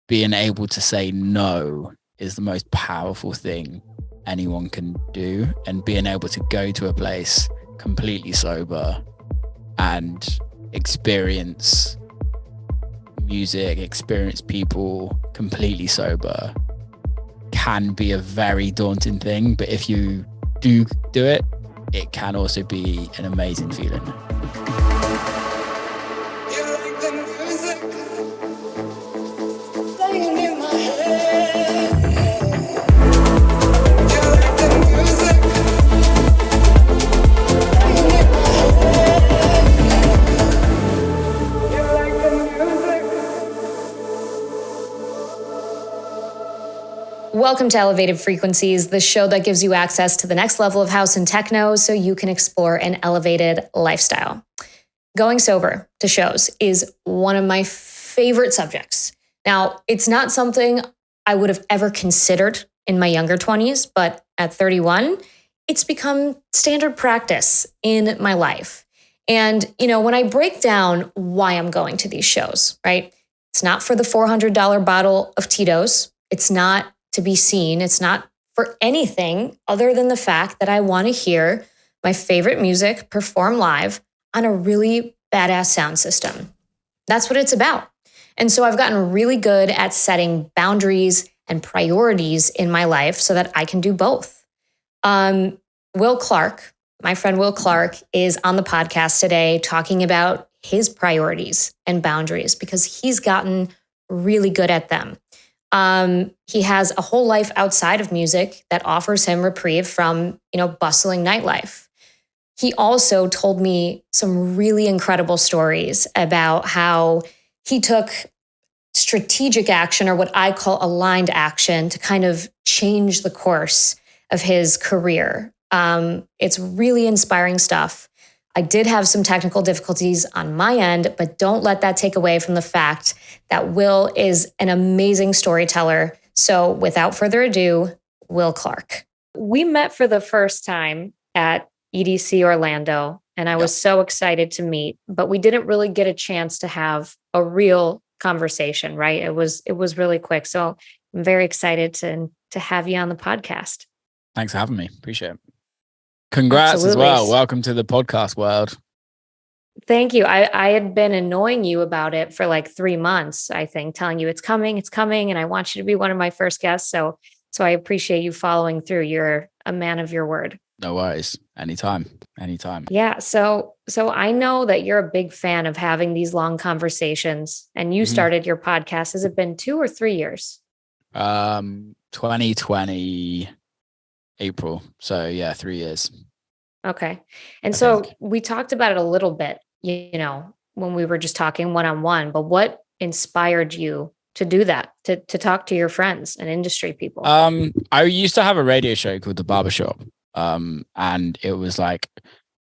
being able to say no is the most powerful thing anyone can do, and being able to go to a place completely sober and experience music, experience people completely sober can be a very daunting thing. But if you do it, it can also be an amazing feeling. Welcome to Elevated Frequencies, the show that gives you access to the next level of house and techno so you can explore an elevated lifestyle. Going sober to shows is one of my favorite subjects. Now, it's not something I would have ever considered in my younger 20s, but at 31, it's become standard practice in my life. And, when I break down why I'm going to these shows, right? It's not for the $400 bottle of Tito's. It's not to be seen. It's not for anything other than the fact that I want to hear my favorite music perform live on a really badass sound system. That's what it's about. And so I've gotten really good at setting boundaries and priorities in my life so that I can do both. Will Clarke, my friend Will Clarke, is on the podcast today talking about his priorities and boundaries because he's gotten really good at them. He has a whole life outside of music that offers him reprieve from, bustling nightlife. He also told me some really incredible stories about how he took strategic action, or what I call aligned action, to kind of change the course of his career. It's really inspiring stuff. I did have some technical difficulties on my end, but don't let that take away from the fact that Will is an amazing storyteller. So without further ado, Will Clarke. We met for the first time at EDC Orlando, and I was so excited to meet, but we didn't really get a chance to have a real conversation, right? It was really quick. So I'm very excited to have you on the podcast. Thanks for having me. Appreciate it. Congrats Absolutely. As well. Welcome to the podcast world. Thank you. I had been annoying you about it for like 3 months, I think, telling you it's coming, and I want you to be one of my first guests. So I appreciate you following through. You're a man of your word. No worries. Anytime. Yeah. So I know that you're a big fan of having these long conversations, and you started your podcast. Has it been 2 or 3 years? 2020 April. So yeah, 3 years. Okay. And so we talked about it a little bit, when we were just talking one-on-one, but what inspired you to do that, to talk to your friends and industry people? I used to have a radio show called The Barbershop. And it was like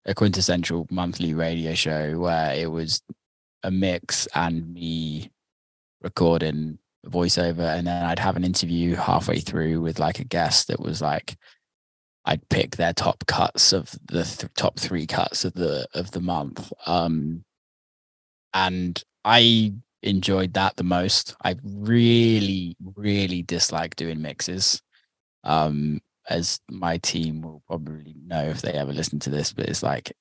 a quintessential monthly radio show where it was a mix and me recording voiceover, and then I'd have an interview halfway through with like a guest that was like, I'd pick their top cuts of the top 3 cuts of the month. And I enjoyed that the most. I really, really dislike doing mixes. As my team will probably know if they ever listen to this, but it's like,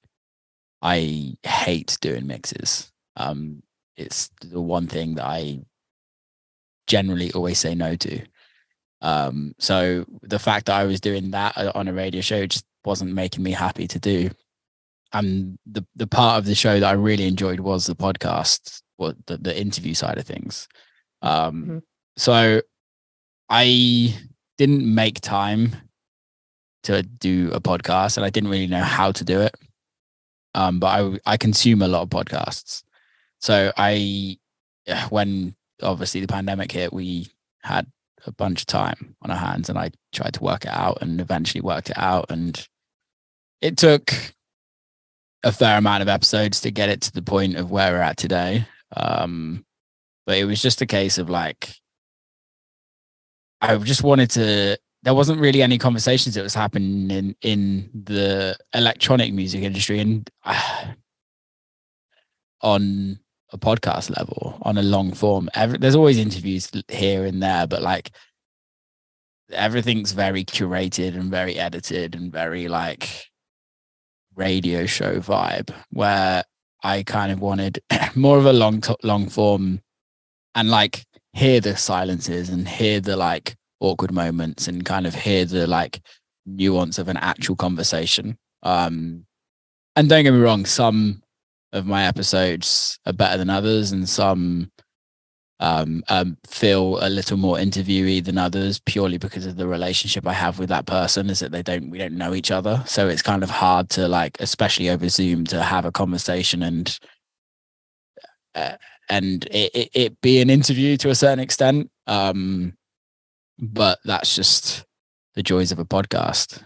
I hate doing mixes. It's the one thing that I generally always say no to. So the fact that I was doing that on a radio show just wasn't making me happy to do. And the part of the show that I really enjoyed was the podcast, or the interview side of things. So I didn't make time to do a podcast, and I didn't really know how to do it. But I consume a lot of podcasts. So when obviously the pandemic hit, we had a bunch of time on our hands, and I tried to work it out and eventually worked it out. And it took a fair amount of episodes to get it to the point of where we're at today. But it was just a case of like, I just wanted to, there wasn't really any conversations that was happening in the electronic music industry and on a podcast level on a long form. There's always interviews here and there, but like everything's very curated and very edited and very like radio show vibe, where I kind of wanted more of a long form and like hear the silences and hear the like awkward moments and kind of hear the like nuance of an actual conversation. And don't get me wrong, some of my episodes are better than others, and some feel a little more interviewee than others, purely because of the relationship I have with that person. Is that we don't know each other, so it's kind of hard to like, especially over Zoom, to have a conversation and it be an interview to a certain extent. But that's just the joys of a podcast.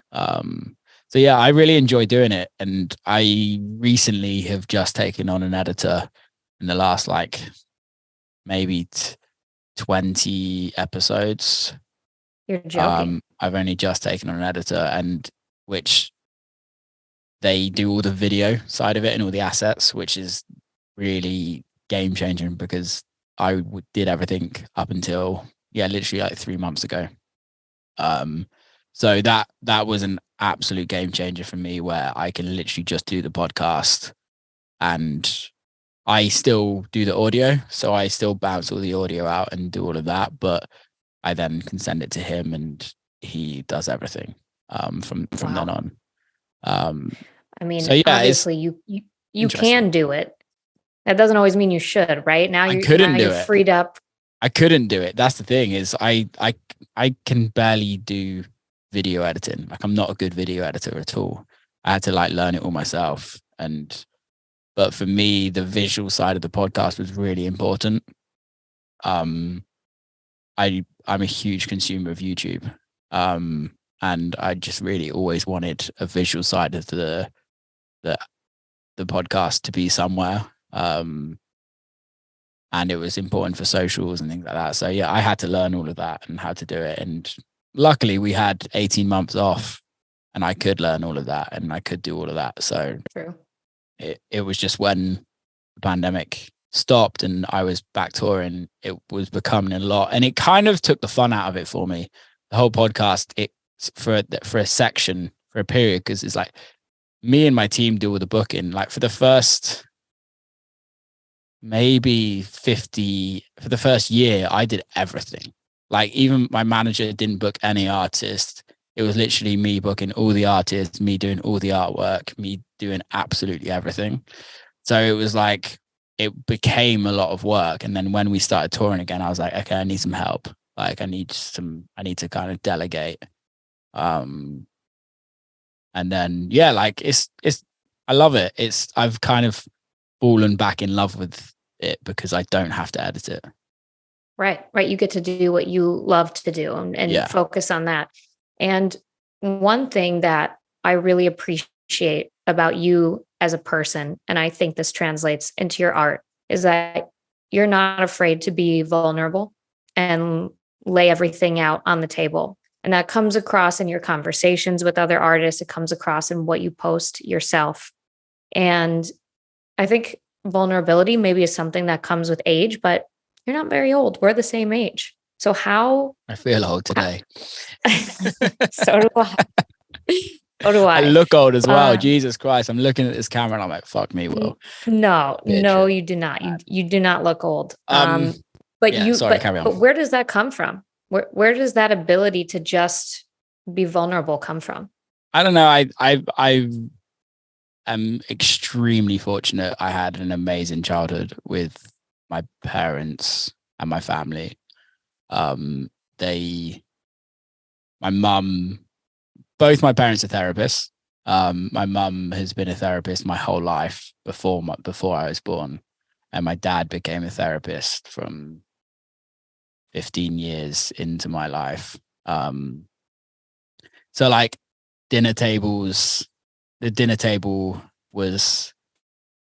So yeah, I really enjoy doing it, and I recently have just taken on an editor in the last like maybe 20 episodes. You're joking. I've only just taken on an editor, and which they do all the video side of it and all the assets, which is really game changing, because I did everything up until literally like 3 months ago. So that was an absolute game changer for me, where I can literally just do the podcast, and I still do the audio. So I still bounce all the audio out and do all of that, but I then can send it to him and he does everything from then on. I mean, so obviously you can do it. That doesn't always mean you should, right? Now you're freed up. I couldn't do it. That's the thing, is I can barely do video editing. Like, I'm not a good video editor at all. I had to like learn it all myself. But for me, the visual side of the podcast was really important. I'm a huge consumer of YouTube. And I just really always wanted a visual side of the podcast to be somewhere. And it was important for socials and things like that. So yeah, I had to learn all of that and how to do it. And luckily we had 18 months off and I could learn all of that and I could do all of that. So true. It was just when the pandemic stopped and I was back touring, it was becoming a lot, and it kind of took the fun out of it for me. The whole podcast, for a section, for a period, because it's like me and my team do all the booking. Like for the first maybe 50, for the first year, I did everything. Like even my manager didn't book any artist. It was literally me booking all the artists, me doing all the artwork, me doing absolutely everything. So it was like, it became a lot of work. And then when we started touring again, I was like, okay, I need some help. Like I need to kind of delegate. And then, yeah, like I love it. I've kind of fallen back in love with it because I don't have to edit it. Right. You get to do what you love to do and focus on that. And one thing that I really appreciate about you as a person, and I think this translates into your art, is that you're not afraid to be vulnerable and lay everything out on the table. And that comes across in your conversations with other artists. It comes across in what you post yourself. And I think vulnerability maybe is something that comes with age, but you're not very old. We're the same age. So how... I feel old today. So do I. So do I. I look old as well. Jesus Christ. I'm looking at this camera and I'm like, fuck me, Will. No, you do not. You do not look old. But where does that come from? Where does that ability to just be vulnerable come from? I don't know. I am extremely fortunate. I had an amazing childhood with my parents and my family. Both my parents are therapists. My mum has been a therapist my whole life before I was born, and my dad became a therapist from 15 years into my life. So like the dinner table was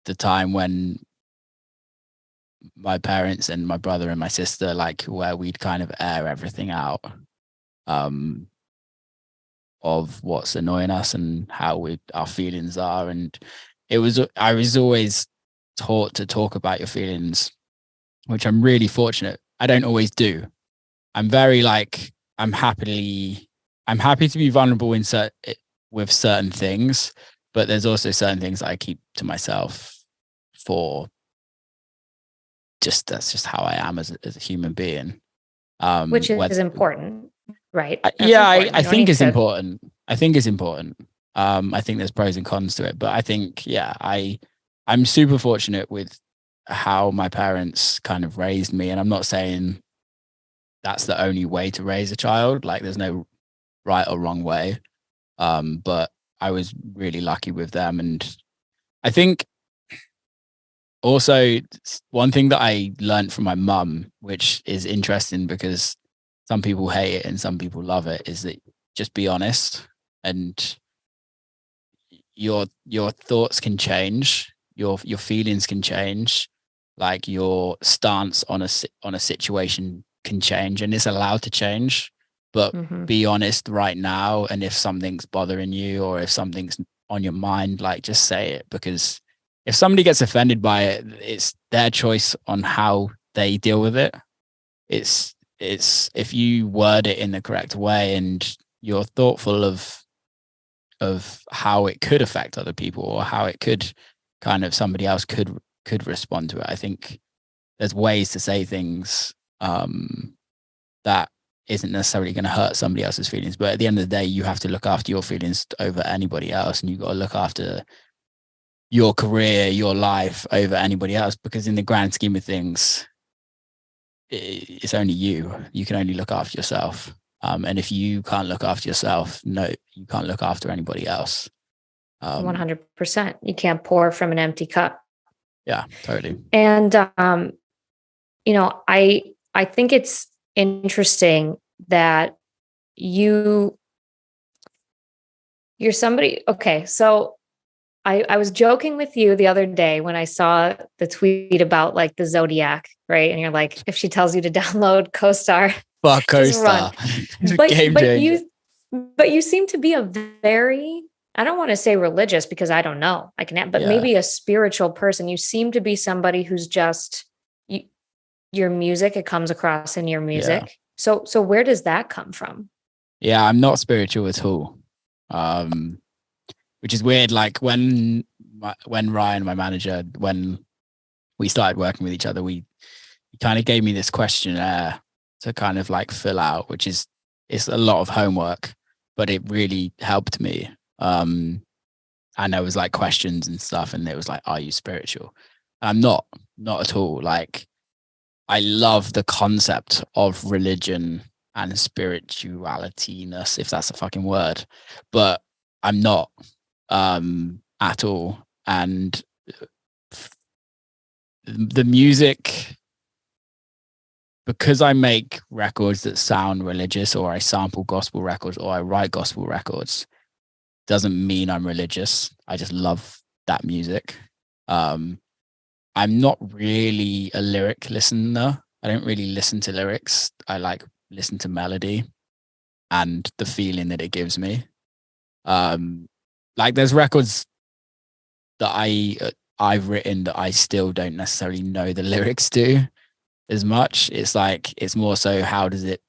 the time when my parents and my brother and my sister, like, where we'd kind of air everything out of what's annoying us and how our feelings are. And I was always taught to talk about your feelings, which I'm really fortunate. I don't always do. I'm very like, I'm happy to be vulnerable with certain things, but there's also certain things that I keep to myself for that's just how I am as a human being. Which is important, right? I think it's important. I think it's important. I think there's pros and cons to it, but I think, I'm super fortunate with how my parents kind of raised me. And I'm not saying that's the only way to raise a child. Like there's no right or wrong way. But I was really lucky with them. And I think also one thing that I learned from my mum, which is interesting because some people hate it and some people love it, is that just be honest, and your thoughts can change, your feelings can change, like your stance on a situation can change, and it's allowed to change. But be honest right now, and if something's bothering you or if something's on your mind, like just say it, because if somebody gets offended by it, it's their choice on how they deal with it. It's if you word it in the correct way and you're thoughtful of how it could affect other people or how it could kind of somebody else could respond to it. I think there's ways to say things that isn't necessarily going to hurt somebody else's feelings. But at the end of the day, you have to look after your feelings over anybody else, and you've got to look after your career, your life over anybody else, because in the grand scheme of things, it's only you. You can only look after yourself. And if you can't look after yourself, no, you can't look after anybody else. 100%. You can't pour from an empty cup. Yeah, totally. And, I think it's interesting that you're somebody. Okay. So I was joking with you the other day when I saw the tweet about like the Zodiac, right? And you're like, if she tells you to download CoStar, fuck CoStar. But you seem to be a very, I don't want to say religious because I don't know. But maybe a spiritual person. You seem to be somebody who's just your music. It comes across in your music. Yeah. So where does that come from? Yeah, I'm not spiritual at all. Which is weird. Like when Ryan, my manager, when we started working with each other, he kind of gave me this questionnaire to kind of like fill out, which is, it's a lot of homework, but it really helped me. And there was like questions and stuff, and it was like, are you spiritual? I'm not at all. Like, I love the concept of religion and spirituality-ness, if that's a fucking word, but I'm not at all. And the music, because I make records that sound religious, or I sample gospel records, or I write gospel records, doesn't mean I'm religious. I just love that music. I'm not really a lyric listener. I don't really listen to lyrics. I like listen to melody and the feeling that it gives me. Like there's records that I've written that I still don't necessarily know the lyrics to as much. It's like, it's more so, how does it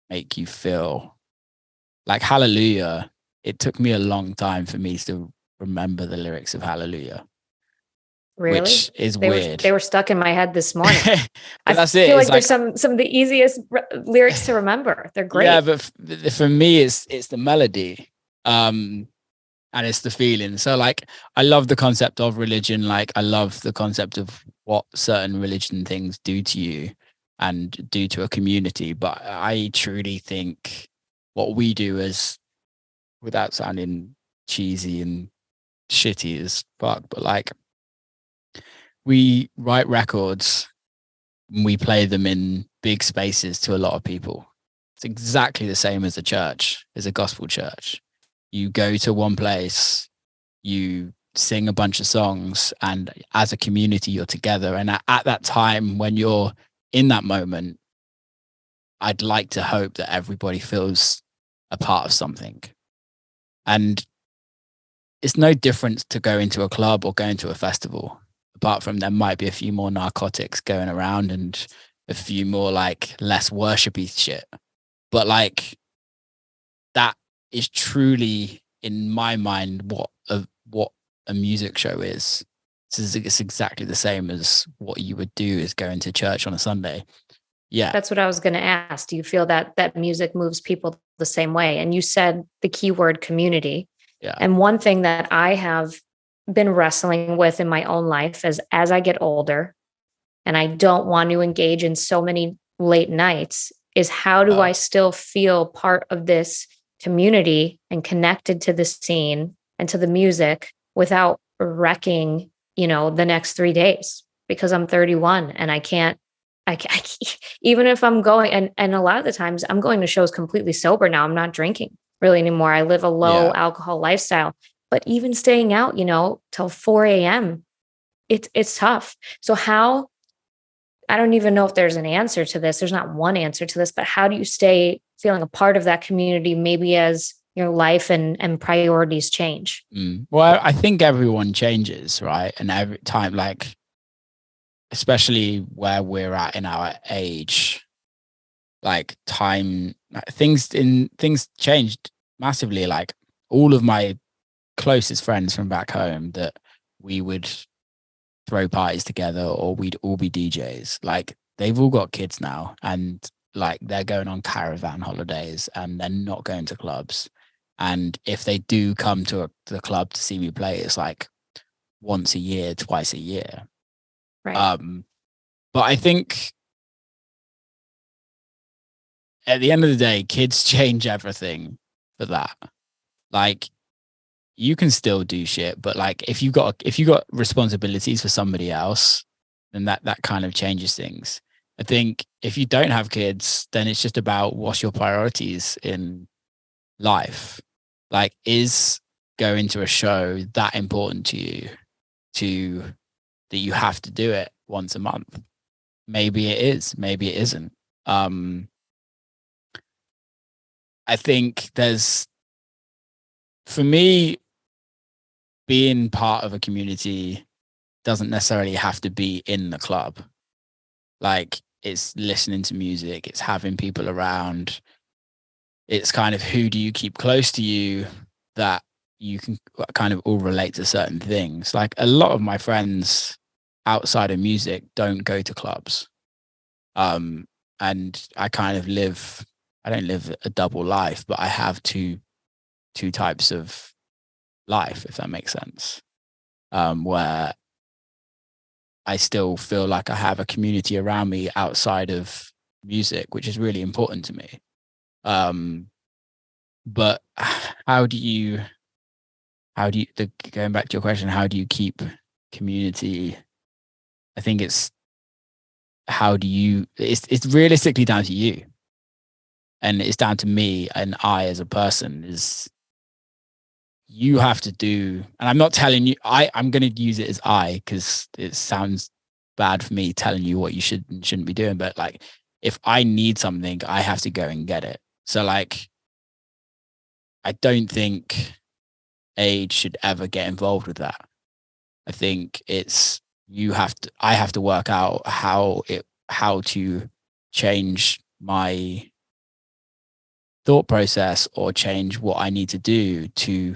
make you feel? Like Hallelujah, it took me a long time for me to remember the lyrics of Hallelujah. Really? Which is weird. They were stuck in my head this morning. That's I feel like there's some of the easiest lyrics to remember. They're great. Yeah, but for me, it's the melody, and it's the feeling. So like, I love the concept of religion. Like, I love the concept of what certain religion things do to you and do to a community. But I truly think what we do is, without sounding cheesy and shitty as fuck, but like, we write records and we play them in big spaces to a lot of people. It's exactly the same as a church, as a gospel church. You go to one place, you sing a bunch of songs, and as a community, you're together. And at that time, when you're in that moment, I'd like to hope that everybody feels a part of something. And it's no different to go into a club or go into a festival. apart from there might be a few more narcotics going around and a few more like less worshipy shit. But like that is truly in my mind what a music show is. It's exactly the same as what you would do is going to church on a Sunday. Yeah. That's what I was going to ask. Do you feel that music moves people the same way? And you said the keyword community. Yeah. And one thing that I have been wrestling with in my own life is as I get older and I don't want to engage in so many late nights is how do I still feel part of this community and connected to the scene and to the music without wrecking, the next 3 days, because I'm 31 and I can't, even if I'm going, and a lot of the times I'm going to shows completely sober now. I'm not drinking really anymore. I live a low alcohol lifestyle, but even staying out, till 4 a.m., it's tough. So I don't even know if there's an answer to this. There's not one answer to this, but how do you stay feeling a part of that community, maybe as your life and priorities change? Well, I think everyone changes, right? And every time, like, especially where we're at in our age, like things changed massively. Like all of my closest friends from back home that we would throw parties together or we'd all be DJs, like they've all got kids now and like they're going on caravan holidays and they're not going to clubs. And if they do come to the club to see me play, it's like once a year, twice a year. Right. But I think at the end of the day, kids change everything for that. Like you can still do shit, but like if you got responsibilities for somebody else, then that kind of changes things. I think if you don't have kids, then it's just about what's your priorities in life. Like, is going to a show that important to you that you have to do it once a month? Maybe it is, maybe it isn't. I think for me, being part of a community doesn't necessarily have to be in the club. Like it's listening to music, it's having people around. It's kind of who do you keep close to you that you can kind of all relate to certain things. Like a lot of my friends outside of music don't go to clubs. And I kind of I don't live a double life, but I have two types of life, if that makes sense. Where I still feel like I have a community around me outside of music, which is really important to me. But going back to your question, how do you keep community? I think it's realistically down to you. And it's down to me and I as a person is you have to do, and I'm not telling you, I'm going to use it as because it sounds bad for me telling you what you should and shouldn't be doing. But like, if I need something, I have to go and get it. So like, I don't think age should ever get involved with that. I think I have to work out how to change my thought process or change what I need to do to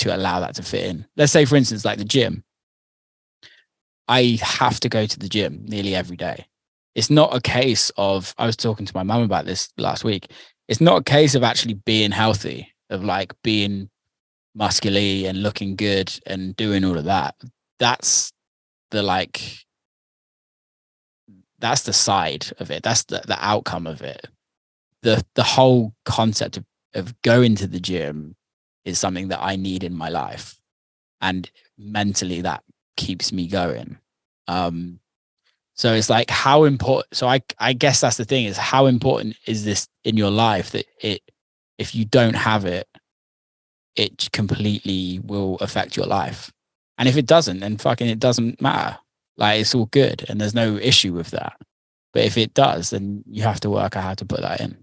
allow that to fit in. Let's say, for instance, like the gym. I have to go to the gym nearly every day. It's not a case of, I was talking to my mum about this last week. It's not a case of actually being healthy, of like being muscular and looking good and doing all of that. That's the side of it. That's the outcome of it. The whole concept of going to the gym is something that I need in my life. And mentally that keeps me going. So it's like how important. So I guess that's the thing, is how important is this in your life that if you don't have it, it completely will affect your life. And if it doesn't, then fucking it doesn't matter. Like it's all good and there's no issue with that. But if it does, then you have to work out how to put that in.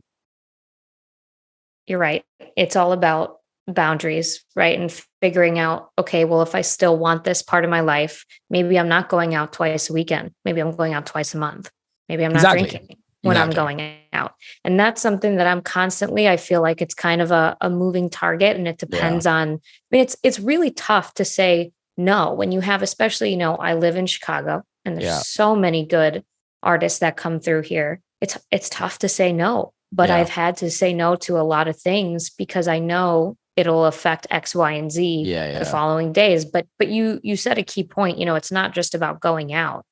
You're right. It's all about boundaries, right? And figuring out, okay, well, if I still want this part of my life, maybe I'm not going out twice a weekend. Maybe I'm going out twice a month. Maybe I'm not Exactly. drinking when I'm going out. And that's something that I'm constantly, I feel like it's kind of a moving target, and it depends on, I mean, it's really tough to say no when you have, especially, you know, I live in Chicago and there's so many good artists that come through here. It's tough to say no, but I've had to say no to a lot of things because I know it'll affect X, Y, and Z the following days. But you said a key point, you know, it's not just about going out,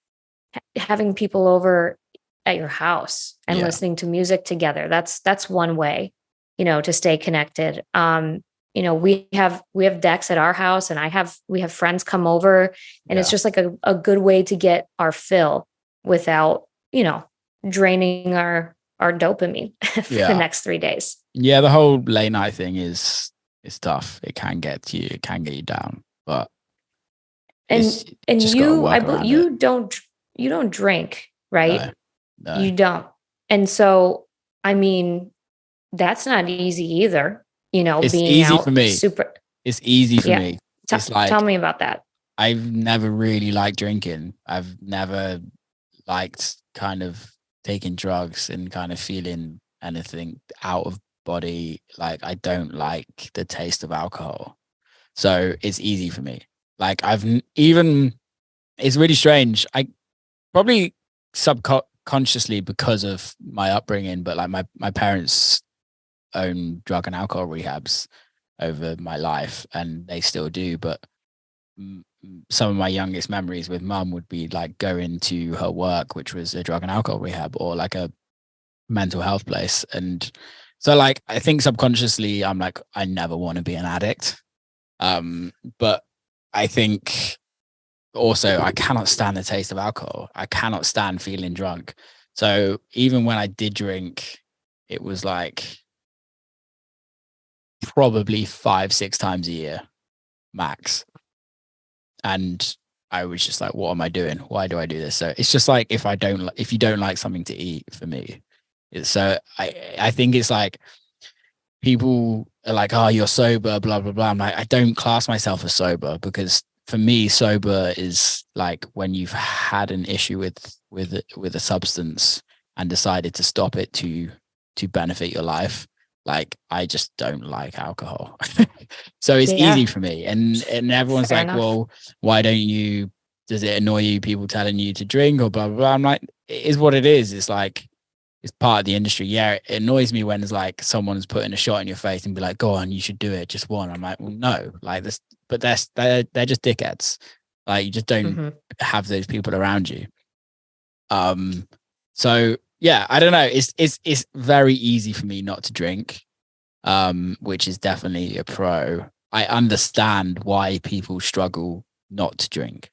having people over at your house and listening to music together. That's one way, you know, to stay connected. You know, we have decks at our house, and we have friends come over, and it's just like a good way to get our fill without, you know, draining our dopamine for the next 3 days. Yeah, the whole late night thing is tough. It can get to you, it can get you down. But you don't drink, right? No. You don't. And so, I mean, that's not easy either. You know, it's being easy out for me. It's easy for me. It's like, tell me about that. I've never really liked drinking. I've never liked kind of taking drugs and kind of feeling anything out of body. Like, I don't like the taste of alcohol. So it's easy for me. Like, it's really strange. I probably subconsciously because of my upbringing, but like my parents own drug and alcohol rehabs over my life, and they still do. But some of my youngest memories with mum would be like going to her work, which was a drug and alcohol rehab or like a mental health place. And so, like, I think subconsciously I'm like, I never want to be an addict. But I think also I cannot stand the taste of alcohol. I cannot stand feeling drunk. So even when I did drink, it was like probably 5-6 times a year max. And I was just like, what am I doing? Why do I do this? So it's just like, if you don't like something to eat, for me. So I think it's like, people are like, oh, you're sober, blah, blah, blah. I'm like, I don't class myself as sober, because for me, sober is like when you've had an issue with a substance and decided to stop it to benefit your life. Like, I just don't like alcohol. So it's easy for me. And everyone's Fair enough. Well, why don't you, does it annoy you, people telling you to drink or blah, blah, blah? I'm like, it is what it is. It's like, it's part of the industry. Yeah, it annoys me when it's like someone's putting a shot in your face and be like, go on, you should do it, just one. I'm like, well, no, like this, but they're just dickheads. Like, you just don't have those people around you. So yeah, I don't know. It's very easy for me not to drink, which is definitely a pro. I understand why people struggle not to drink.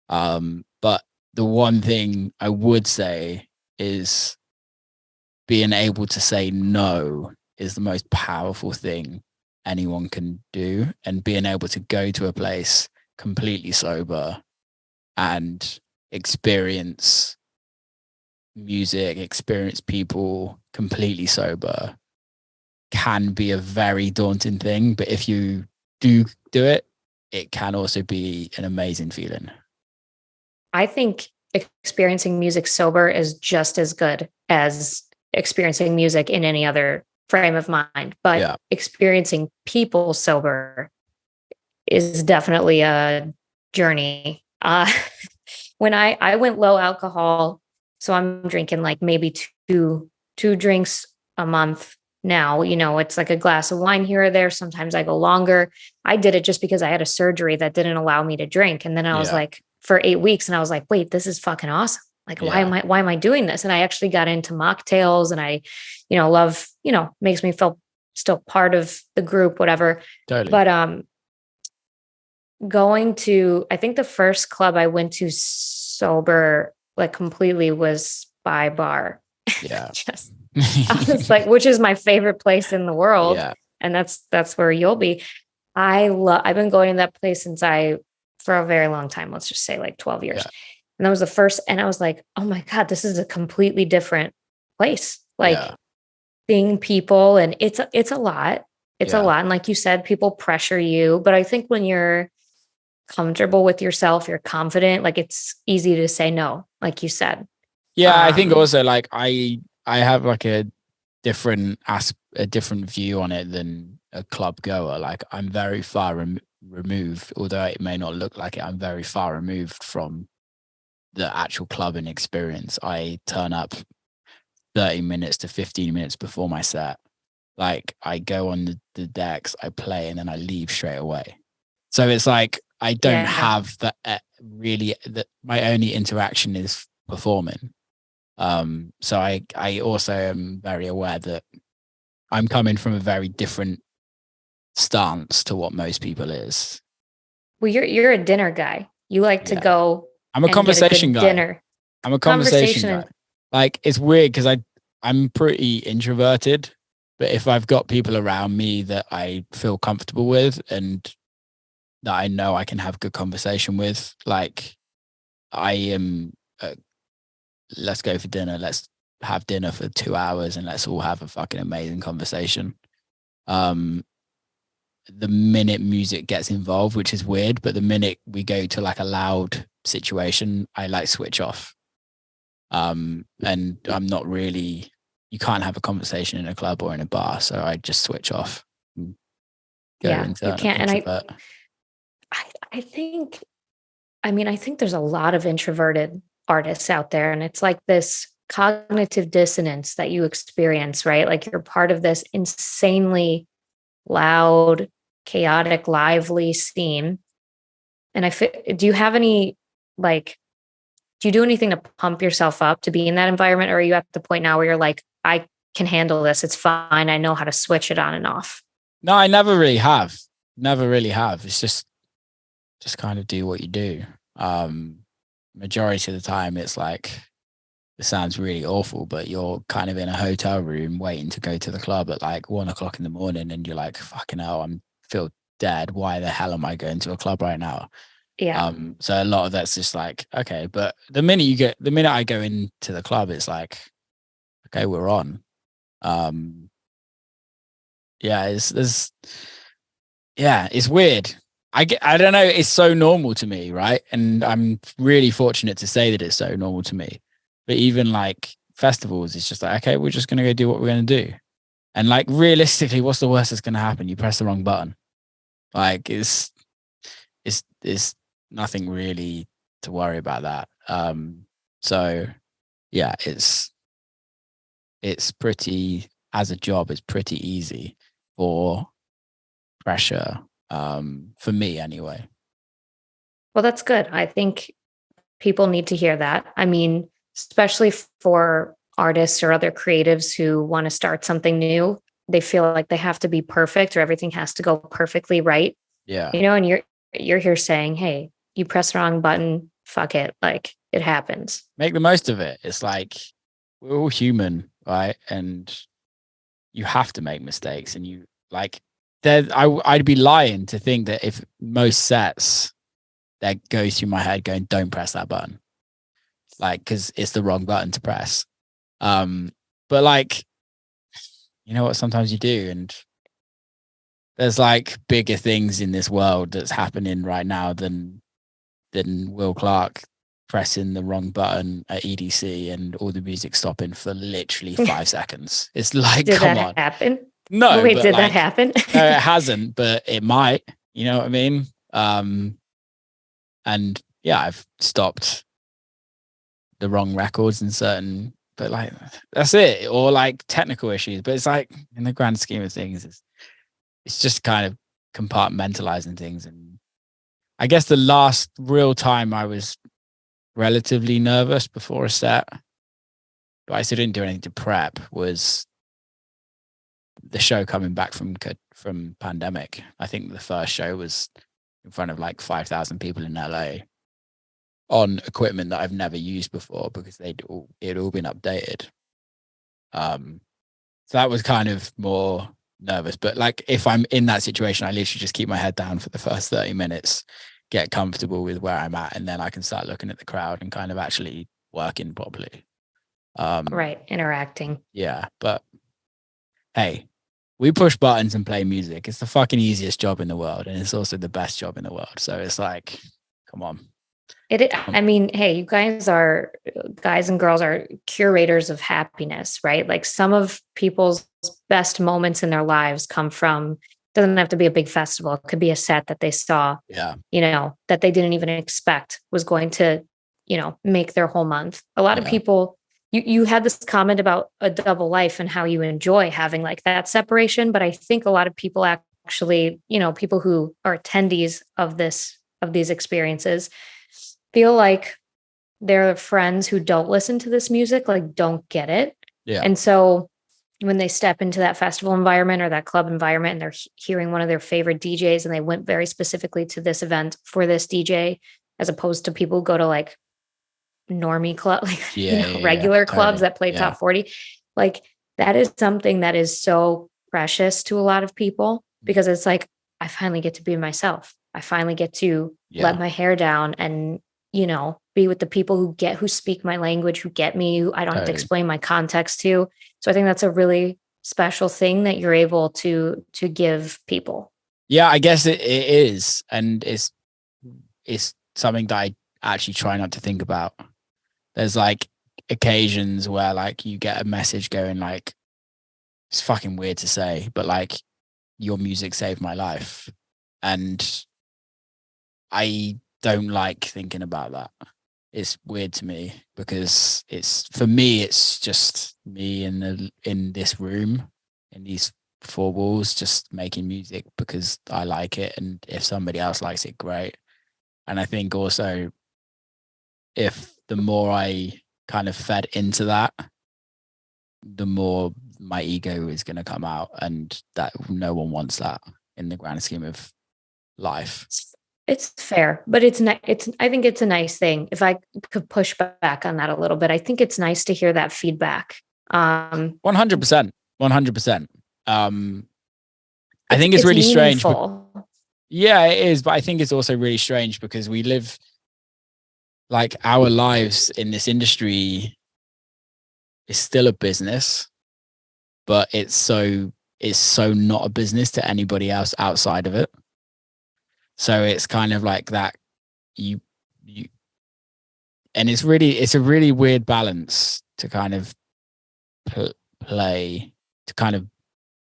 But the one thing I would say is being able to say no is the most powerful thing anyone can do. And being able to go to a place completely sober and experience music, experience people completely sober can be a very daunting thing. But if you do it, it can also be an amazing feeling. I think experiencing music sober is just as good as experiencing music in any other frame of mind. But experiencing people sober is definitely a journey. When I went low alcohol, so I'm drinking like maybe two drinks a month now. You know, it's like a glass of wine here or there. Sometimes I go longer. I did it just because I had a surgery that didn't allow me to drink. And then I was like, for 8 weeks, and I was like, wait, this is fucking awesome. Like, why am I doing this? And I actually got into mocktails, and I, you know, love, you know, makes me feel still part of the group, whatever. Totally. But, going to, I think the first club I went to sober, like completely, was By Bar. Yeah. I was like, which is my favorite place in the world. Yeah. And that's where you'll be. I've been going to that place for a very long time. Let's just say like 12 years. Yeah. And that was the first, and I was like, oh my God, this is a completely different place. Like, seeing people, and it's a lot. It's a lot. And like you said, people pressure you. But I think when you're comfortable with yourself, you're confident, like it's easy to say no, like you said. Yeah, I think also like I have like a different view on it than a club goer. Like I'm very far removed, although it may not look like it. I'm very far removed from the actual clubbing experience. I turn up 30 minutes to 15 minutes before my set. Like I go on the decks, I play, and then I leave straight away. So it's like I don't have that really. That my only interaction is performing. So I also am very aware that I'm coming from a very different stance to what most people is. Well, you're a dinner guy. You like to go. I'm a conversation guy. Dinner. I'm a conversation guy. Like it's weird because I'm pretty introverted, but if I've got people around me that I feel comfortable with and that I know I can have good conversation with, like I am. Let's go for dinner. Let's have dinner for 2 hours and let's all have a fucking amazing conversation. The minute music gets involved, which is weird, but the minute we go to like a loud situation, I like switch off. And I'm not really, you can't have a conversation in a club or in a bar. So I just switch off. You can't. And I think there's a lot of introverted artists out there, and it's like this cognitive dissonance that you experience, right? Like you're part of this insanely loud, chaotic, lively scene. And do you have any, like, do you do anything to pump yourself up to be in that environment? Or are you at the point now where you're like, I can handle this. It's fine. I know how to switch it on and off. No, I never really have. It's just kind of do what you do. Majority of the time it's like, it sounds really awful, but you're kind of in a hotel room waiting to go to the club at like 1 o'clock in the morning and you're like, fucking hell, feel dead. Why the hell am I going to a club right now? Yeah. So a lot of that's just like, okay, but the minute I go into the club, it's like, okay, we're on. It's weird. I don't know. It's so normal to me, right? And I'm really fortunate to say that it's so normal to me. But even like festivals, it's just like, okay, we're just gonna go do what we're gonna do. And like realistically, what's the worst that's gonna happen? You press the wrong button. Like it's nothing really to worry about that. So yeah, it's pretty, as a job, it's pretty easy for pressure. For me anyway. Well, that's good. I think people need to hear that. I mean, especially for artists or other creatives who want to start something new, they feel like they have to be perfect or everything has to go perfectly right. Yeah. And you're here saying, hey, you press the wrong button, fuck it. Like it happens. Make the most of it. It's like we're all human, right? And you have to make mistakes, and you like I'd be lying to think that if most sets that goes through my head going, don't press that button, like, because it's the wrong button to press. But like, you know what, sometimes you do, and there's like bigger things in this world that's happening right now than Will Clarke pressing the wrong button at EDC and all the music stopping for literally 5 seconds. It's like, come on. Happen? No, wait, did that happen? No, it hasn't, but it might. You know what I mean? And yeah, I've stopped the wrong records in certain, but like that's it, or like technical issues. But it's like in the grand scheme of things, it's just kind of compartmentalizing things. And I guess the last real time I was relatively nervous before a set, but I still didn't do anything to prep, was the show coming back from pandemic. I think the first show was in front of like 5,000 people in LA on equipment that I've never used before because it had all been updated. So that was kind of more nervous. But like if I'm in that situation, I literally just keep my head down for the first 30 minutes, get comfortable with where I'm at, and then I can start looking at the crowd and kind of actually working properly. Right, interacting. Yeah, but hey, we push buttons and play music. It's the fucking easiest job in the world, and it's also the best job in the world. So it's like, come on. I mean, hey, you guys and girls are curators of happiness, right? Like some of people's best moments in their lives come from, doesn't have to be a big festival. It could be a set that they saw, that they didn't even expect was going to, make their whole month. A lot of people, you had this comment about a double life and how you enjoy having like that separation. But I think a lot of people actually, people who are attendees of these experiences feel like their friends who don't listen to this music, like don't get it. Yeah. And so when they step into that festival environment or that club environment and they're hearing one of their favorite DJs and they went very specifically to this event for this DJ, as opposed to people who go to like normie club, like regular clubs that play top 40, like that is something that is so precious to a lot of people, because it's like, I finally get to be myself. I finally get to let my hair down and, be with the people who speak my language, who get me, who I don't have to explain my context to. So I think that's a really special thing that you're able to give people. Yeah, I guess it is. And it's something that I actually try not to think about. There's like occasions where like you get a message going like, it's fucking weird to say, but like, your music saved my life. And I don't like thinking about that. It's weird to me because for me, it's just me in this room, in these four walls, just making music because I like it. And if somebody else likes it, great. And I think also if the more I kind of fed into that, the more my ego is going to come out, and that no one wants that in the grand scheme of life. It's fair, but I think it's a nice thing. If I could push back on that a little bit, I think it's nice to hear that feedback. 100%. I think it's really strange. Yeah, it is. But I think it's also really strange because we live like our lives in this industry is still a business, but it's so not a business to anybody else outside of it. So it's kind of like that you and it's a really weird balance to kind of play, to kind of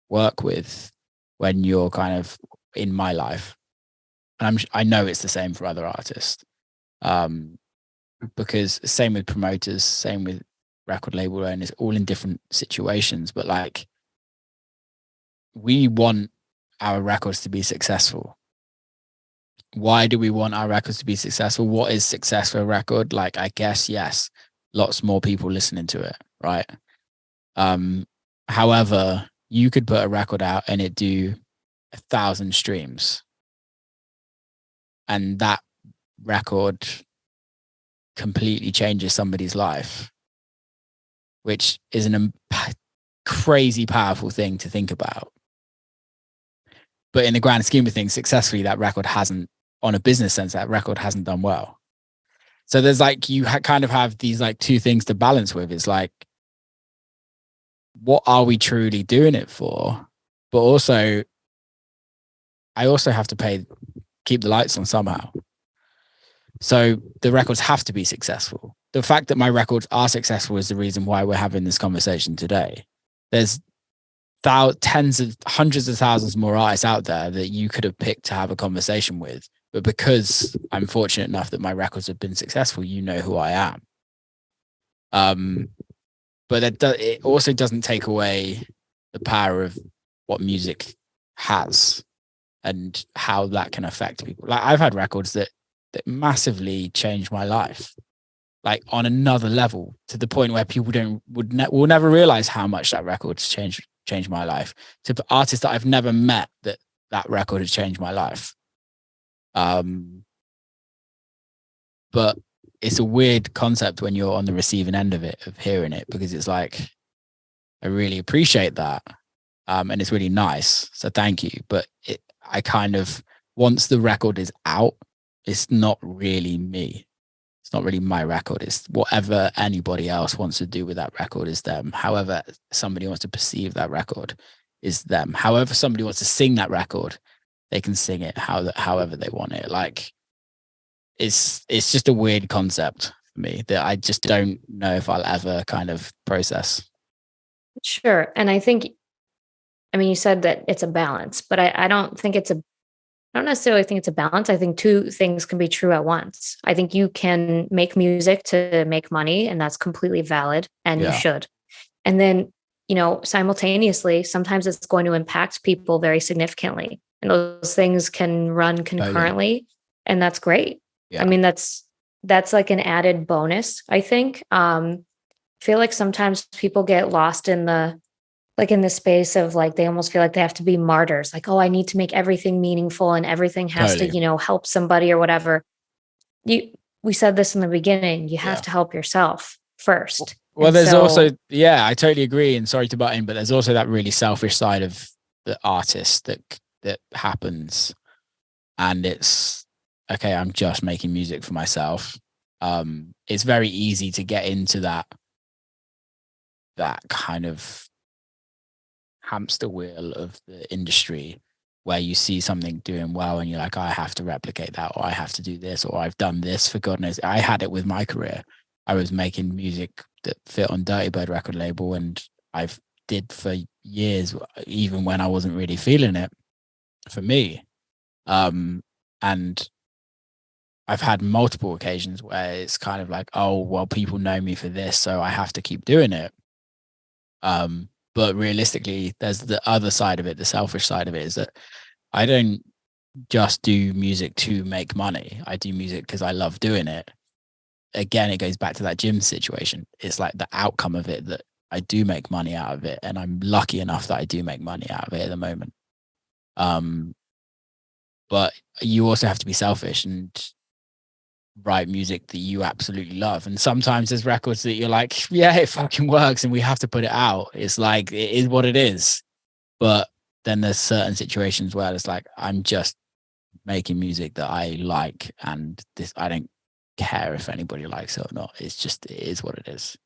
work with when you're kind of in my life. And I know it's the same for other artists. Because same with promoters, same with record label owners, all in different situations. But like, we want our records to be successful. Why do we want our records to be successful? What is success for a record? Like, I guess, yes, lots more people listening to it, right? However, you could put a record out and it do 1,000 streams, and that record completely changes somebody's life, which is a crazy powerful thing to think about. But in the grand scheme of things, successfully, that record hasn't, on a business sense, that record hasn't done well. So there's like, you kind of have these like two things to balance with. It's like, what are we truly doing it for? But also, I also have to keep the lights on somehow. So the records have to be successful. The fact that my records are successful is the reason why we're having this conversation today. There's hundreds of thousands more artists out there that you could have picked to have a conversation with. But because I'm fortunate enough that my records have been successful, you know who I am. But it also doesn't take away the power of what music has and how that can affect people. Like, I've had records that massively changed my life, like on another level, to the point where people will never realize how much that record's changed my life. To artists that I've never met, that record has changed my life. But it's a weird concept when you're on the receiving end of it, of hearing it, because it's like, I really appreciate that. And it's really nice. So thank you. But I kind of, once the record is out, it's not really me. It's not really my record. It's whatever anybody else wants to do with that record is them. However somebody wants to perceive that record is them. However somebody wants to sing that record, they can sing it however they want it. Like it's just a weird concept for me that I just don't know if I'll ever kind of process. Sure. And I think, I mean, you said that it's a balance, but I don't think I don't necessarily think it's a balance. I think two things can be true at once. I think you can make music to make money, and that's completely valid, and you should. And then, simultaneously, sometimes it's going to impact people very significantly. And those things can run concurrently, and that's great. Yeah. I mean, that's like an added bonus, I think. I feel like sometimes people get lost in the space of like, they almost feel like they have to be martyrs. Like, oh, I need to make everything meaningful and everything has to, help somebody or whatever. We said this in the beginning, you have to help yourself first. Well, there's also, I totally agree. And sorry to butt in, but there's also that really selfish side of the artist that happens. And it's, okay, I'm just making music for myself. It's very easy to get into that kind of hamster wheel of the industry where you see something doing well and you're like, I have to replicate that, or I have to do this, or I've done this for God knows. I had it with my career. I was making music that fit on Dirty Bird record label, and I've did for years, even when I wasn't really feeling it for me. And I've had multiple occasions where it's kind of like, oh, well, people know me for this, so I have to keep doing it. But realistically, there's the other side of it, the selfish side of it, is that I don't just do music to make money. I do music because I love doing it. Again, it goes back to that gym situation. It's like the outcome of it that I do make money out of it. And I'm lucky enough that I do make money out of it at the moment. But you also have to be selfish and write music that you absolutely love. And sometimes there's records that you're like, yeah, it fucking works and we have to put it out. It's like, it is what it is. But then there's certain situations where it's like, I'm just making music that I like, and this, I don't care if anybody likes it or not. It's just, it is what it is.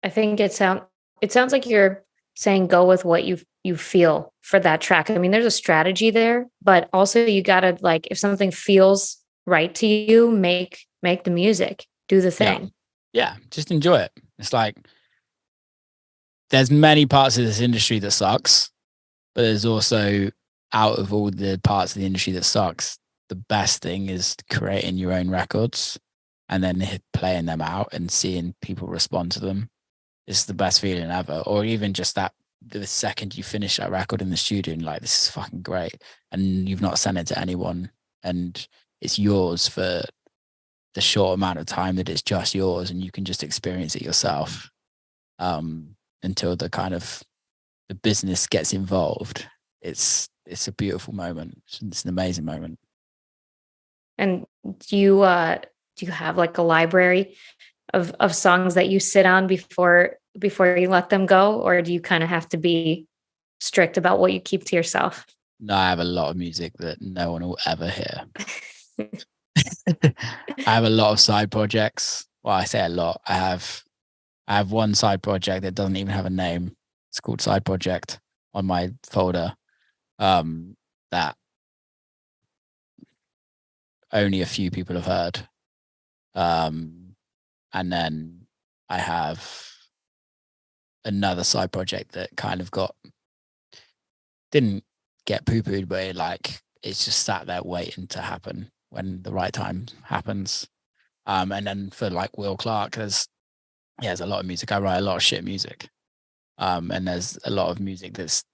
I think it sounds like you're saying go with what you feel for that track. I mean, there's a strategy there, but also you gotta, like, if something feels right to you, make the music, do the thing. Yeah, just enjoy it. It's like, there's many parts of this industry that sucks, but there's also, out of all the parts of the industry that sucks, the best thing is creating your own records and then playing them out and seeing people respond to them. It's the best feeling ever. Or even just that, the second you finish that record in the studio and like, this is fucking great, and you've not sent it to anyone, and it's yours for the short amount of time that it's just yours, and you can just experience it yourself until the kind of the business gets involved. It's a beautiful moment. It's an amazing moment. And do you have like a library of songs that you sit on before you let them go, or do you kind of have to be strict about what you keep to yourself? No, I have a lot of music that no one will ever hear. I have a lot of side projects. Well, I say a lot. I have one side project that doesn't even have a name. It's called Side Project on my folder. That only a few people have heard. And then I have another side project that kind of didn't get poo-pooed, but it's just sat there waiting to happen when the right time happens. And then for like Will Clarke, there's a lot of music. I write a lot of shit music. And there's a lot of music that's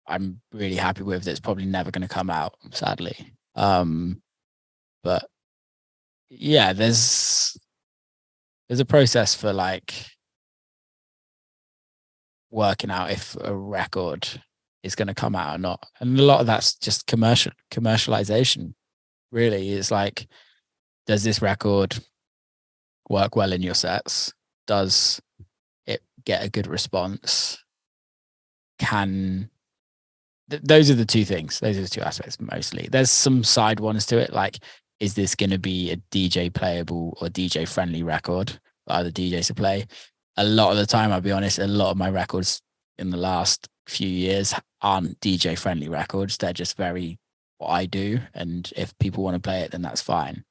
I'm really happy with that's probably never going to come out, sadly. But yeah, there's a process for like working out if a record is going to come out or not. And a lot of that's just commercialization, really. It's like, does this record work well in your sets? Does it get a good response? Those are the two things. Those are the two aspects mostly. There's some side ones to it, like, is this going to be a DJ playable or DJ friendly record for other DJs to play? A lot of the time, I'll be honest, a lot of my records in the last few years aren't DJ friendly records. They're just very what I do, and if people want to play it, then that's fine.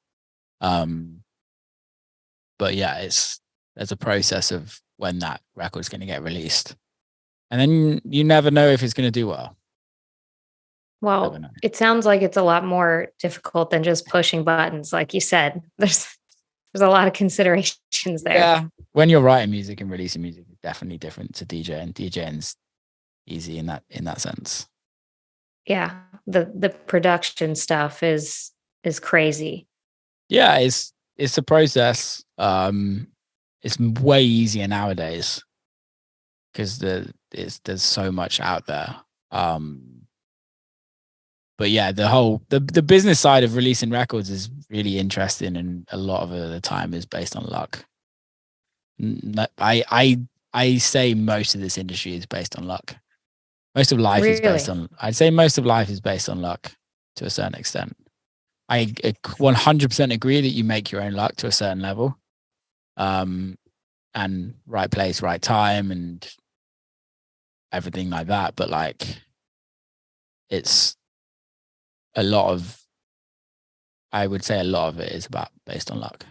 But yeah, there's a process of when that record's going to get released, and then you never know if it's going to do well. Well, it sounds like it's a lot more difficult than just pushing buttons. Like you said, there's a lot of considerations there. Yeah. When you're writing music and releasing music, it's definitely different to DJing. DJing's easy in that sense. Yeah. The production stuff is crazy. Yeah, it's a process. It's way easier nowadays because there's so much out there. But yeah, the business side of releasing records is really interesting, and a lot of the time is based on luck. I say most of this industry is based on luck. Most of life is based on. I'd say most of life is based on luck to a certain extent. I 100% agree that you make your own luck to a certain level, and right place, right time, and everything like that. But like, it's a lot of. I would say a lot of it is based on luck.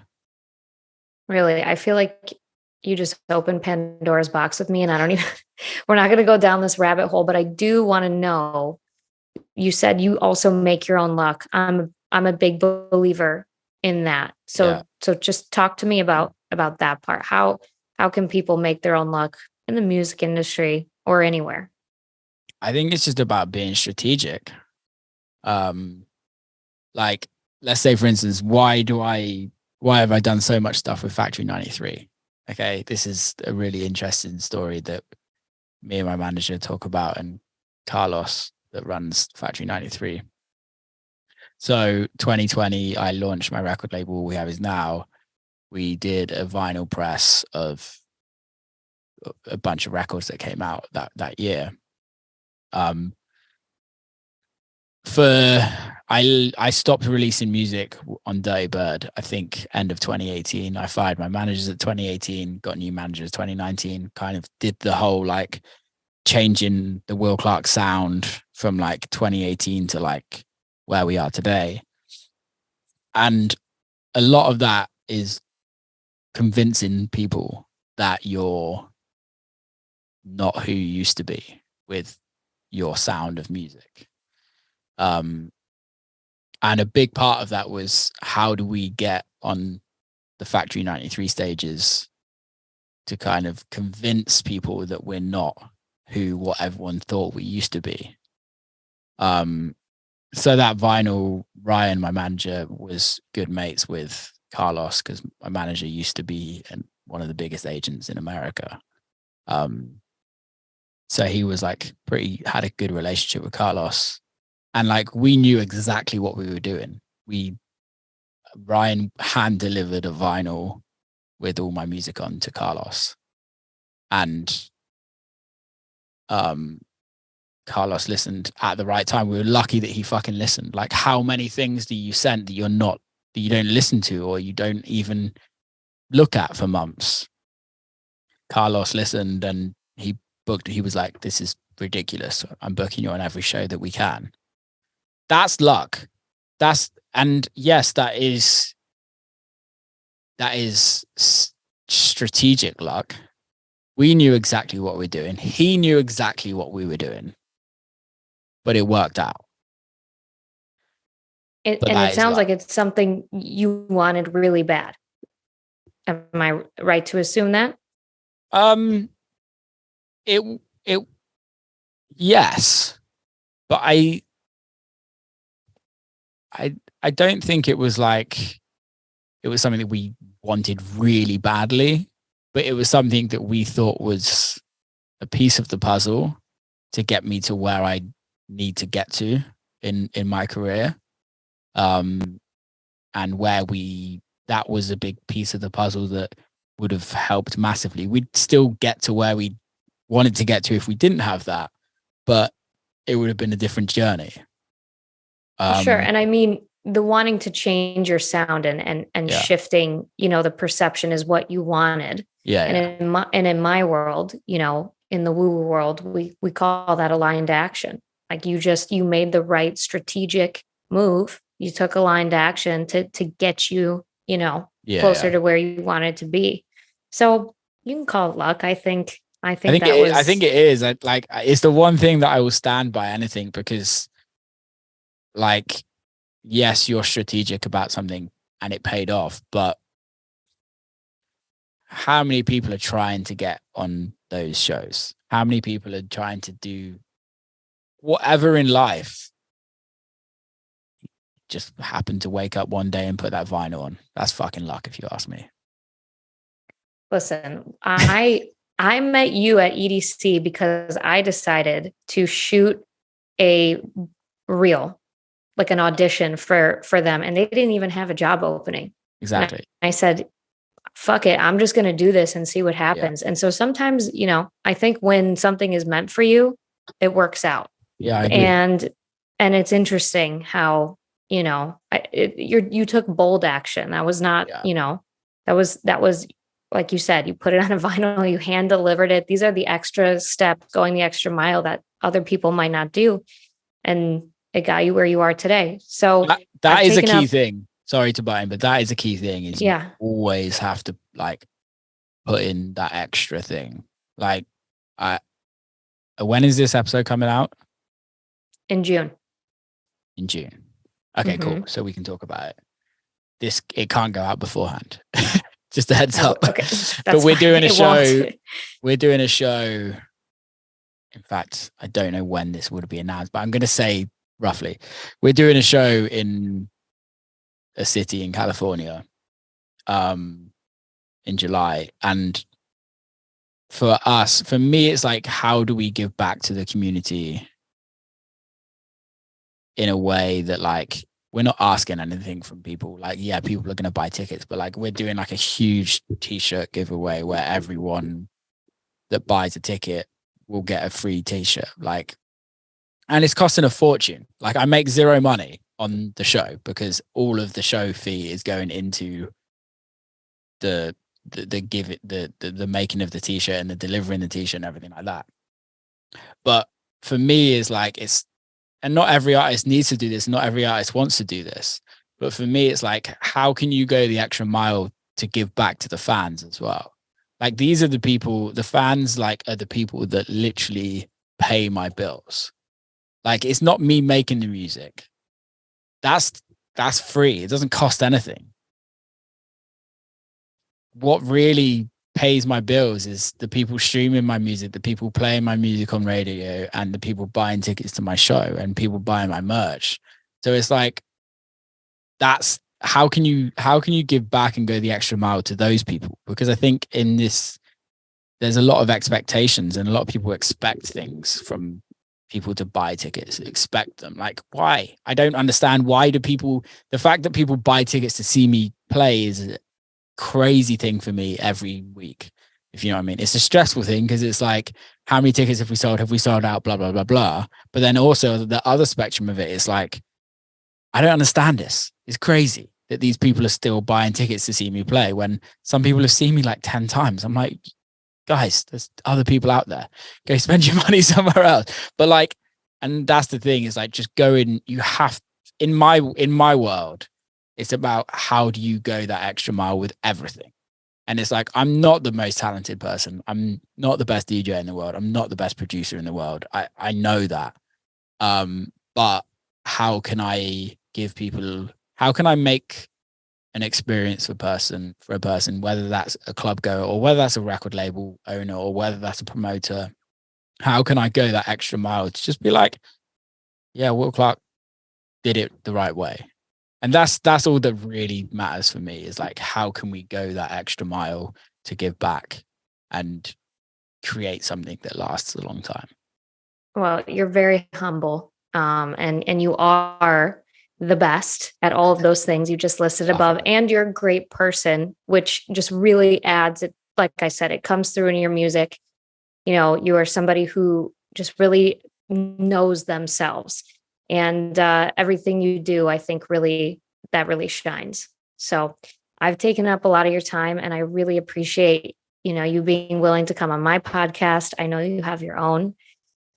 Really, I feel like you just opened Pandora's box with me, and I don't even. We're not going to go down this rabbit hole, but I do want to know. You said you also make your own luck. I'm a big believer in that. So just talk to me about that part. How can people make their own luck in the music industry or anywhere? I think it's just about being strategic. Like, let's say, for instance, why have I done so much stuff with Factory 93? Okay, this is a really interesting story that me and my manager talk about, and Carlos that runs Factory 93. So 2020, I launched my record label. All We Have Is Now. We did a vinyl press of a bunch of records that came out that year. I stopped releasing music on Dirty Bird, I think end of 2018. I fired my managers at 2018, got new managers 2019, kind of did the whole like changing the Will Clarke sound from like 2018 to like where we are today. And a lot of that is convincing people that you're not who you used to be with your sound of music. And a big part of that was, how do we get on the Factory 93 stages to kind of convince people that we're not what everyone thought we used to be. So that vinyl, Ryan, my manager, was good mates with Carlos, because my manager used to be one of the biggest agents in America. So he was like had a good relationship with Carlos. And like, we knew exactly what we were doing. Ryan hand delivered a vinyl with all my music on to Carlos. And Carlos listened at the right time. We were lucky that he fucking listened. Like, how many things do you send that you don't listen to, or you don't even look at for months? Carlos listened, and he was like, this is ridiculous. I'm booking you on every show that we can. That's luck. And yes, that is strategic luck. We knew exactly what we're doing. He knew exactly what we were doing, but it worked out. It sounds like it's something you wanted really bad. Am I right to assume that? Yes, but I don't think it was like it was something that we wanted really badly, but it was something that we thought was a piece of the puzzle to get me to where I need to get to in my career. And that was a big piece of the puzzle that would have helped massively. We'd still get to where we wanted to get to if we didn't have that, but it would have been a different journey. Sure. And I mean, the wanting to change your sound and shifting, the perception is what you wanted. Yeah. And in my world, in the woo-woo world, we call that aligned action. Like you made the right strategic move. You took aligned action to get you, closer to where you wanted to be. So you can call it luck. I think I that think it is. Like, it's the one thing that I will stand by anything, because, like, yes, you're strategic about something and it paid off, but how many people are trying to get on those shows? How many people are trying to do whatever in life, just happen to wake up one day and put that vinyl on? That's fucking luck, if you ask me. Listen, I met you at EDC because I decided to shoot a reel, like an audition for them, and they didn't even have a job opening. Exactly. And I said, fuck it, I'm just going to do this and see what happens. Yeah. And so sometimes, I think when something is meant for you, it works out. Yeah, I agree. And it's interesting how, you took bold action. That was not, that was like you said, you put it on a vinyl, you hand delivered it. These are the extra steps, going the extra mile that other people might not do. And it got you where you are today. So that is a key thing. Sorry to butt in, but that is a key thing. Is you always have to, like, put in that extra thing. Like, when is this episode coming out? In June. In June. Okay, cool. So we can talk about it. It can't go out beforehand. Just a heads up. Okay. But we're doing a show. We're doing a show. In fact, I don't know when this would be announced, but I'm going to say roughly. We're doing a show in a city in California in July. And for me, it's like, how do we give back to the community in a way that, like, we're not asking anything from people. Like, yeah, people are going to buy tickets, but, like, we're doing like a huge t-shirt giveaway where everyone that buys a ticket will get a free t-shirt. Like, and it's costing a fortune. Like, I make zero money on the show because all of the show fee is going into the making of the t-shirt and the delivering the t-shirt and everything like that. But for me, it's like, and not every artist needs to do this. Not every artist wants to do this. But for me, it's like, how can you go the extra mile to give back to the fans as well? Like, these are the people, the fans, like, are the people that literally pay my bills. Like, it's not me making the music. That's free. It doesn't cost anything. What really pays my bills is the people streaming my music, the people playing my music on radio, and the people buying tickets to my show and people buying my merch. So it's like, that's how can you give back and go the extra mile to those people? Because I think in this, there's a lot of expectations, and a lot of people expect things from people to buy tickets, expect them. Like, why? I don't understand. Why do people, the fact that people buy tickets to see me play is crazy thing for me every week, if you know what I mean. It's a stressful thing because it's like, how many tickets have we sold out, blah blah blah blah. But then also the other spectrum of it is like, I don't understand this. It's crazy that these people are still buying tickets to see me play when some people have seen me like 10 times. I'm like, guys, there's other people out there. Go spend your money somewhere else. But like, and that's the thing, is like, just go in. You have, in my world, it's about how do you go that extra mile with everything. And it's like, I'm not the most talented person. I'm not the best DJ in the world. I'm not the best producer in the world. I know that. But how can I make an experience for a person, whether that's a club goer or whether that's a record label owner or whether that's a promoter? How can I go that extra mile to just be like, yeah, Will Clarke did it the right way? And that's all that really matters for me, is like, how can we go that extra mile to give back and create something that lasts a long time? Well, you're very humble, and you are the best at all of those things you just listed above. And you're a great person, which just really adds it. Like I said, it comes through in your music. You are somebody who just really knows themselves. And everything you do, I think that really shines. So I've taken up a lot of your time, and I really appreciate you being willing to come on my podcast. I know you have your own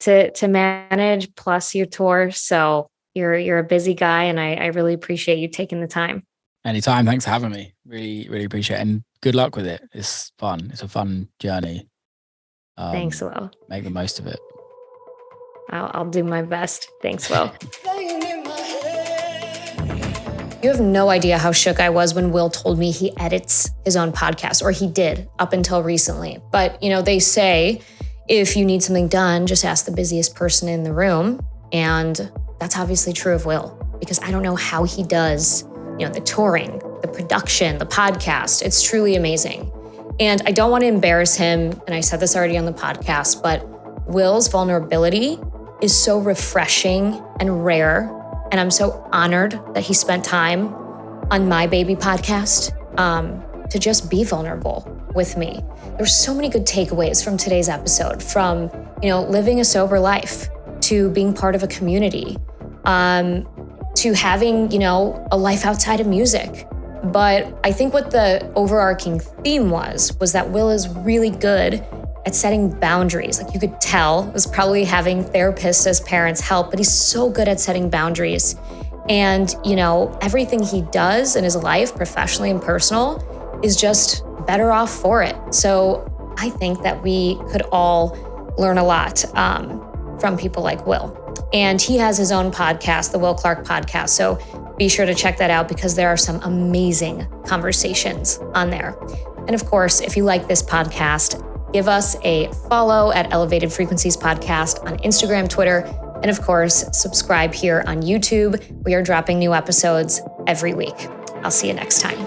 to manage, plus your tour. So you're a busy guy, and I really appreciate you taking the time. Anytime. Thanks for having me. Really, really appreciate it. And good luck with it. It's fun. It's a fun journey. Thanks, Will. Make the most of it. I'll do my best. Thanks, Will. You have no idea how shook I was when Will told me he edits his own podcast, or he did up until recently. But, they say if you need something done, just ask the busiest person in the room. And that's obviously true of Will, because I don't know how he does, the touring, the production, the podcast. It's truly amazing. And I don't want to embarrass him, and I said this already on the podcast, but Will's vulnerability is so refreshing and rare. And I'm so honored that he spent time on my baby podcast to just be vulnerable with me. There's so many good takeaways from today's episode, from, living a sober life, to being part of a community, to having, a life outside of music. But I think what the overarching theme was that Will is really good at setting boundaries. Like, you could tell, it was probably having therapists as parents help, but he's so good at setting boundaries. And, everything he does in his life, professionally and personal, is just better off for it. So I think that we could all learn a lot from people like Will. And he has his own podcast, the Will Clarke podcast. So be sure to check that out, because there are some amazing conversations on there. And of course, if you like this podcast, give us a follow at Elevated Frequencies Podcast on Instagram, Twitter, and of course, subscribe here on YouTube. We are dropping new episodes every week. I'll see you next time.